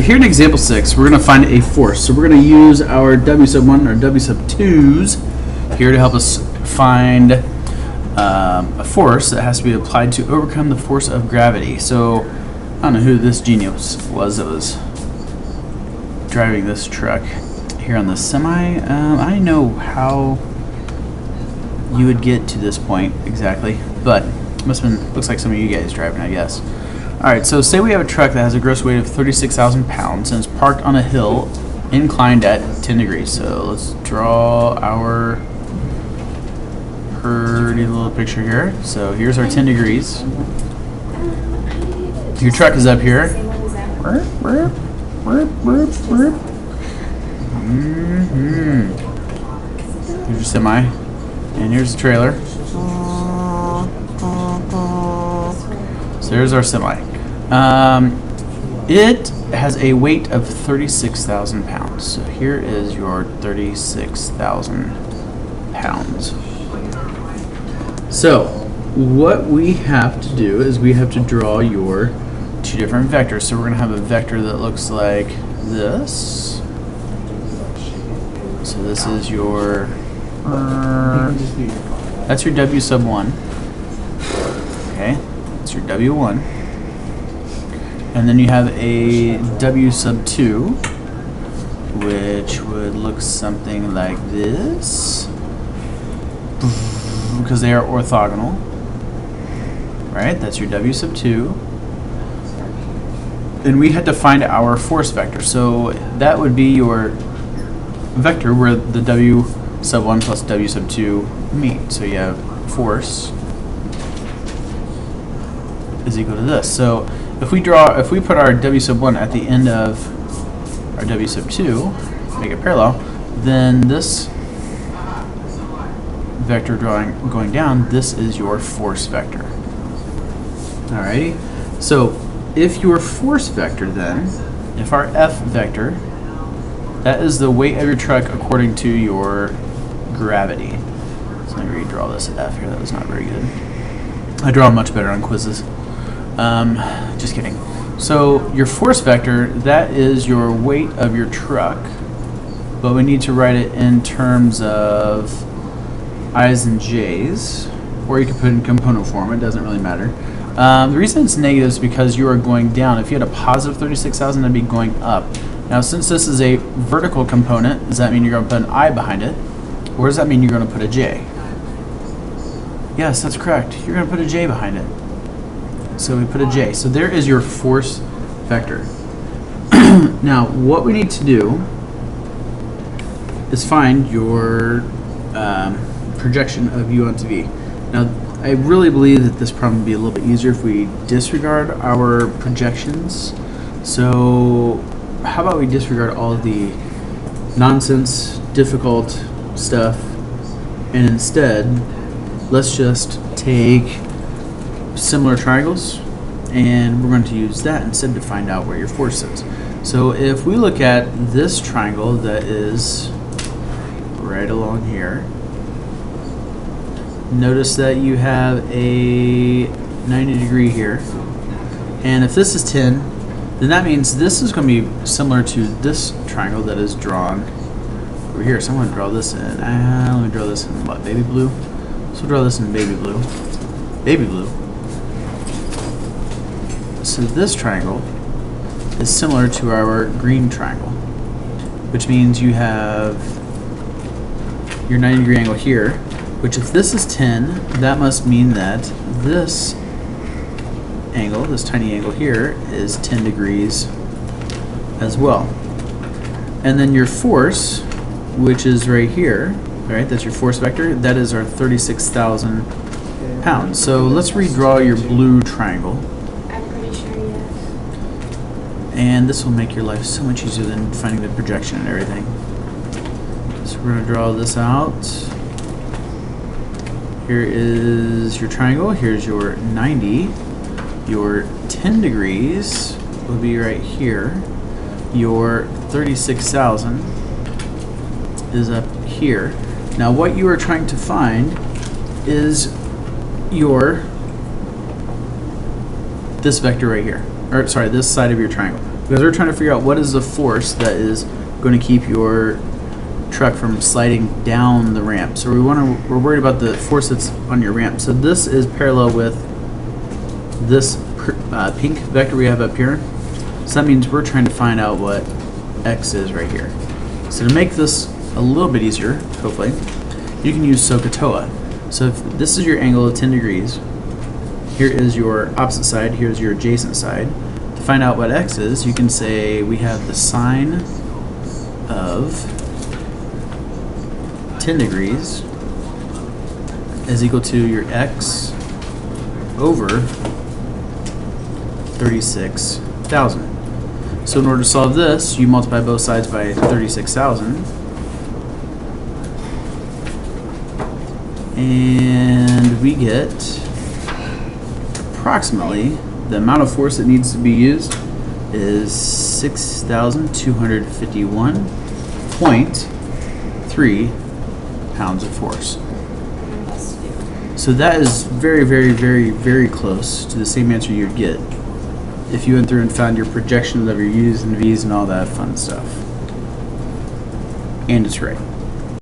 here in example 6, we're going to find a force. So we're going to use our W sub 1 or W sub 2's here to help us find a force that has to be applied to overcome the force of gravity. So I don't know who this genius was that was driving this truck here on the semi. I know how you would get to this point exactly, but must have been, looks like some of you guys driving, I guess. Alright, so say we have a truck that has a gross weight of 36,000 pounds and is parked on a hill inclined at 10 degrees. So let's draw our pretty little picture here. So here's our 10 degrees. Your truck is up here. Here's your semi, and here's the trailer. So there's our semi. It has a weight of 36,000 pounds. So here is your 36,000 pounds. So what we have to do is we have to draw your two different vectors. So we're going to have a vector that looks like this. So this is your, that's your W sub 1. Okay. That's your W1, and then you have a W sub 2, which would look something like this, because they are orthogonal, right? That's your W sub 2, and we had to find our force vector, so that would be your vector where the W sub 1 plus W sub 2 meet. So you have force is equal to this. So if we put our W sub 1 at the end of our W sub 2, make it parallel, then this vector going down, this is your force vector. Alrighty. So if your force vector then, if our F vector, that is the weight of your truck according to your gravity. So let me redraw this F here. That was not very good. I draw much better on quizzes. Just kidding. So your force vector, that is your weight of your truck, but we need to write it in terms of I's and J's, or you can put it in component form, it doesn't really matter. The reason it's negative is because you are going down. If you had a positive 36,000, that'd be going up. Now since this is a vertical component, does that mean you're going to put an I behind it, or does that mean you're going to put a J? Yes, that's correct. You're going to put a J behind it. So we put a J. So there is your force vector. Now, what we need to do is find your projection of U onto V. Now, I really believe that this problem would be a little bit easier if we disregard our projections. So how about we disregard all of the nonsense, difficult stuff, and instead, let's just take similar triangles, and we're going to use that instead to find out where your force is. So if we look at this triangle that is right along here, notice that you have a 90 degree here, and if this is 10, then that means this is going to be similar to this triangle that is drawn over here. So I'm going to draw this in, let me draw this in what, baby blue? So we'll draw this in baby blue. Baby blue. So this triangle is similar to our green triangle, which means you have your 90 degree angle here, which if this is 10, that must mean that this angle, this tiny angle here, is 10 degrees as well. And then your force, which is right here, right, that's your force vector, that is our 36,000 pounds. So let's redraw your blue triangle. And this will make your life so much easier than finding the projection and everything. So we're going to draw this out. Here is your triangle. Here's your 90. Your 10 degrees will be right here. Your 36,000 is up here. Now what you are trying to find is your this vector right here. Or sorry, this side of your triangle. because we're trying to figure out what is the force that is going to keep your truck from sliding down the ramp. So we're worried about the force that's on your ramp. So this is parallel with this pink vector we have up here. So that means we're trying to find out what x is right here. So to make this a little bit easier, hopefully, you can use SOHCAHTOA. So if this is your angle of 10 degrees, here is your opposite side, here's your adjacent side. To find out what x is, you can say we have the sine of 10 degrees is equal to your x over 36,000. So in order to solve this, you multiply both sides by 36,000. And we get approximately the amount of force that needs to be used is 6,251.3 pounds of force. So that is very, very, very, very close to the same answer you'd get if you went through and found your projections of your U's and V's and all that fun stuff. And it's right.